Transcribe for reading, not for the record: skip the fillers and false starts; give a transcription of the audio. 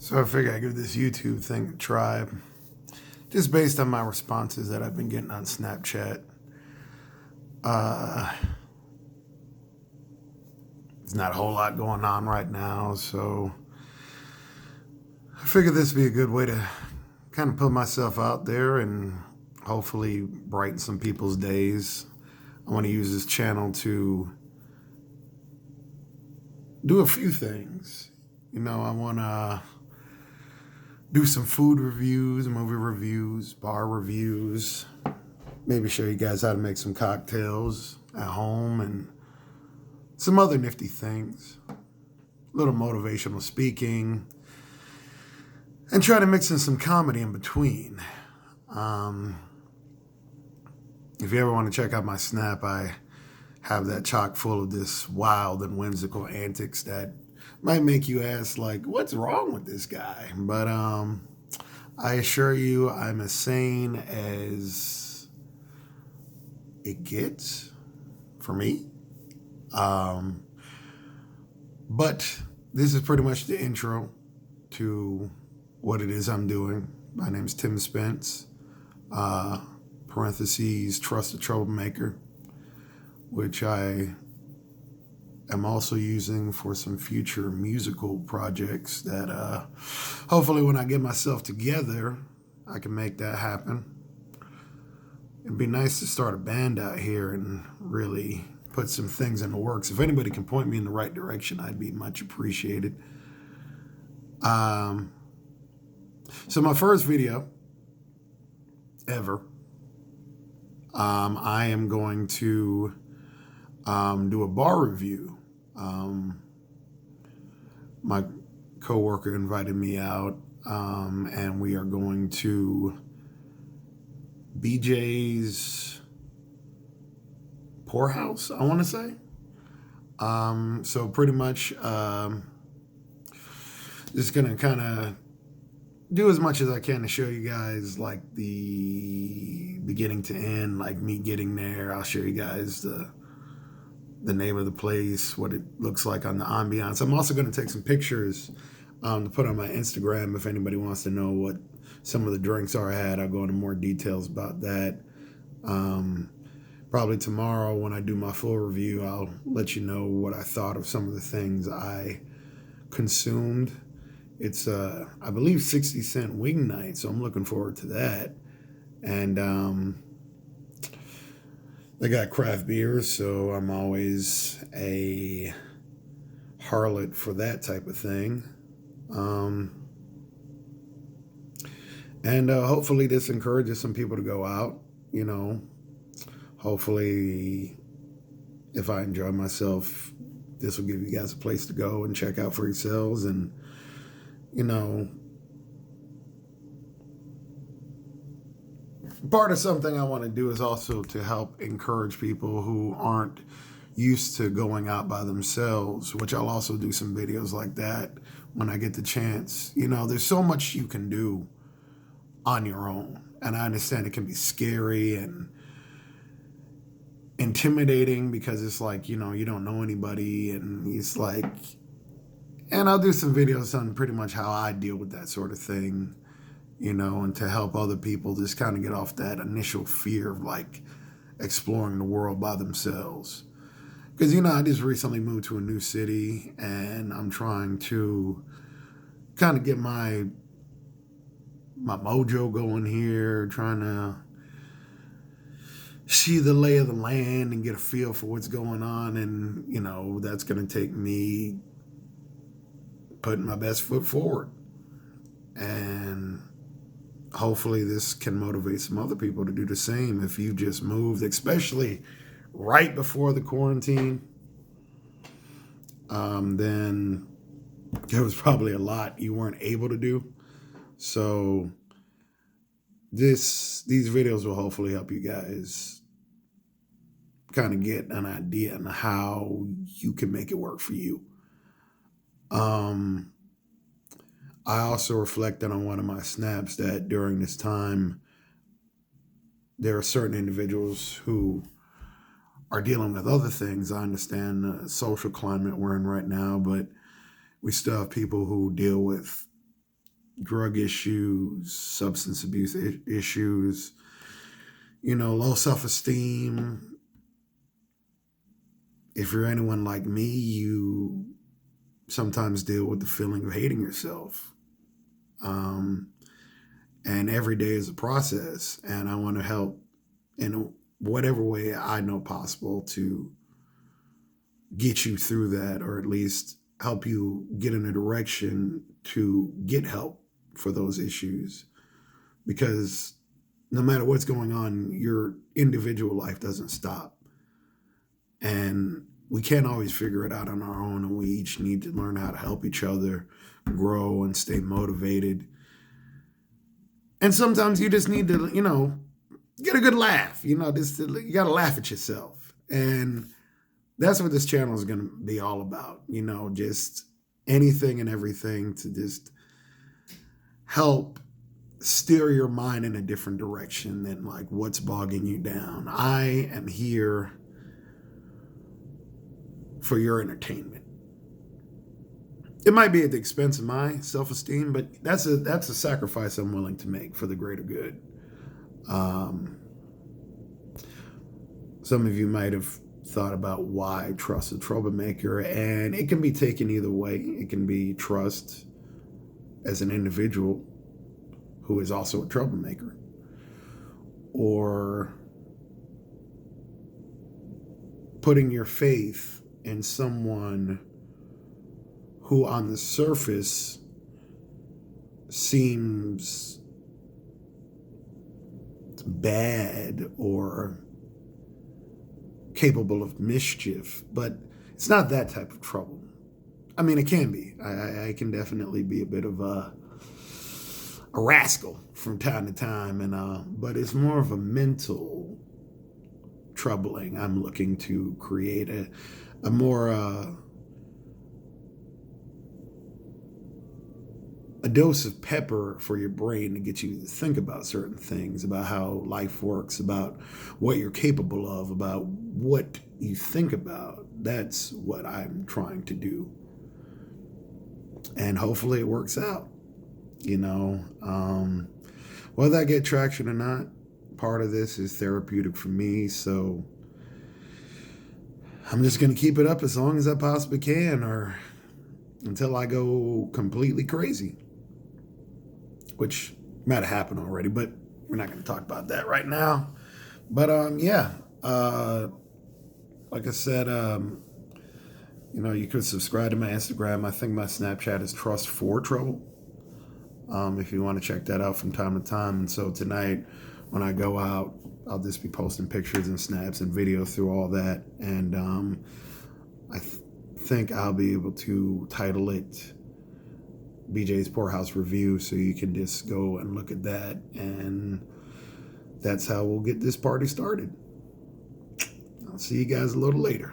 So I figured I'd give this YouTube thing a try, just based on my responses that I've been getting on Snapchat. There's not a whole lot going on right now, so I figured this would be a good way to kind of put myself out there and hopefully brighten some people's days. I want to use this channel to do a few things. I want to do some food reviews, movie reviews, bar reviews, maybe show you guys how to make some cocktails at home and some other nifty things. A little motivational speaking and try to mix in some comedy in between. If you ever want to check out my Snap, I have that chock full of this wild and whimsical antics that might make you ask, like, what's wrong with this guy? But I assure you, I'm as sane as it gets for me. But this is pretty much the intro to what it is I'm doing. My name's Tim Spence, parentheses, Trust the Troublemaker, which I am also using for some future musical projects that hopefully when I get myself together, I can make that happen. It'd be nice to start a band out here and really put some things in the works. If anybody can point me in the right direction, I'd be much appreciated. So my first video ever, I am going to do a bar review. My coworker invited me out, and we are going to BJ's Poorhouse, I want to say. So pretty much just going to kind of do as much as I can to show you guys like the beginning to end, like me getting there. I'll show you guys the name of the place, what it looks like on the ambiance. I'm also going to take some pictures to put on my Instagram if anybody wants to know what some of the drinks are I had. I'll go into more details about that. Probably tomorrow when I do my full review, I'll let you know what I thought of some of the things I consumed. It's, I believe, 60-cent wing night, so I'm looking forward to that. And they got craft beers, so I'm always a harlot for that type of thing. And hopefully this encourages some people to go out, Hopefully, if I enjoy myself, this will give you guys a place to go and check out for yourselves. And, part of something I want to do is also to help encourage people who aren't used to going out by themselves, which I'll also do some videos like that when I get the chance. There's so much you can do on your own. And I understand it can be scary and intimidating because it's like, you don't know anybody, and it's like, and I'll do some videos on pretty much how I deal with that sort of thing, and to help other people just kind of get off that initial fear of like exploring the world by themselves. Because, I just recently moved to a new city and I'm trying to kind of get my mojo going here, trying to see the lay of the land and get a feel for what's going on. And, that's going to take me putting my best foot forward. And hopefully this can motivate some other people to do the same. If you just moved, especially right before the quarantine, then there was probably a lot you weren't able to do. So these videos will hopefully help you guys kind of get an idea on how you can make it work for you. I also reflected on one of my snaps that during this time, there are certain individuals who are dealing with other things. I understand the social climate we're in right now, but we still have people who deal with drug issues, substance abuse issues, low self-esteem. If you're anyone like me, you sometimes deal with the feeling of hating yourself. And every day is a process. And I want to help in whatever way I know possible to get you through that, or at least help you get in a direction to get help for those issues. Because no matter what's going on, your individual life doesn't stop. And we can't always figure it out on our own, and we each need to learn how to help each other grow and stay motivated. And sometimes you just need to, get a good laugh. You got to laugh at yourself. And that's what this channel is going to be all about. Just anything and everything to just help steer your mind in a different direction than like what's bogging you down. I am here for your entertainment. It might be at the expense of my self-esteem, but that's a sacrifice I'm willing to make for the greater good. Some of you might have thought about why Trust the Troublemaker, and it can be taken either way. It can be trust as an individual who is also a troublemaker, or putting your faith in someone who on the surface seems bad or capable of mischief, but it's not that type of trouble. I mean, it can be. I can definitely be a bit of a rascal from time to time, but it's more of a mental troubling. I'm looking to create a more a dose of pepper for your brain to get you to think about certain things, about how life works, about what you're capable of, about what you think about. That's what I'm trying to do. And hopefully it works out, whether I get traction or not. Part of this is therapeutic for me, so I'm just going to keep it up as long as I possibly can, or until I go completely crazy, which might have happened already, but we're not going to talk about that right now. But like I said, you could subscribe to my Instagram. I think my Snapchat is Trust4Trouble. If you want to check that out from time to time. And so tonight, when I go out, I'll just be posting pictures and snaps and video through all that. And I think I'll be able to title it BJ's Poorhouse Review, so you can just go and look at that. And that's how we'll get this party started. I'll see you guys a little later.